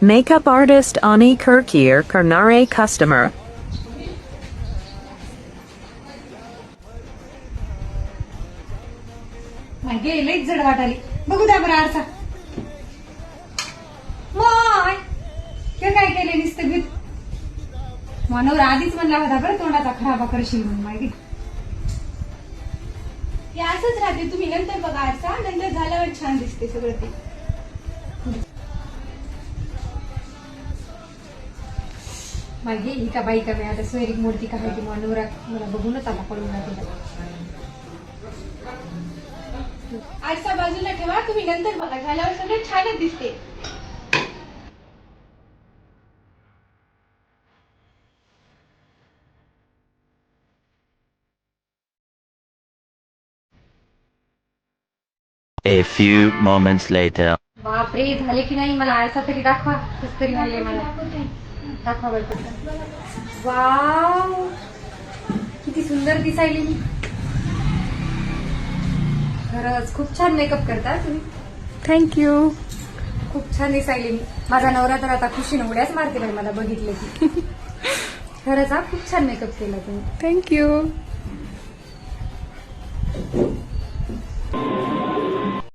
Makeup artist Ani Kirkir Karnare customer. मागे लईच जड वाटाली. बघू द्या बरं आरसा. माय ते काय केले नुसतं भीत. मनोर आधीच म्हणला होता बरं तोंडाचा खराबा करशील म्हणून मागे. हे असंच राहते. तुम्ही नंतर बघा आरसा, नंतर झाल्यावर छान दिसते सगळं ते. मागे ही का बाई का मी आता सोयरीक मूर्ती का आहे ती मनोरा मला बघूनच आता पळून जाते. आरसा बाजूला ठेवा, तुम्ही नंतर बघा झाल्यावर सगळं छानच दिसते. A few moments later. बापरे झाले की नाही. मला आरसा तरी दाखवा. कस तरी झाले मला. दाखवा बरं. वाव किती सुंदर दिसायली मी. खरंच खूप छान मेकअप करता तुम्ही. Thank you. खूप छान दिसायली मी. माझा नवरा तर आता खुशीने उड्याच मारते बाई मला बघितलं की. खरंच हा खूप छान मेकअप केला तुम्ही. Thank you.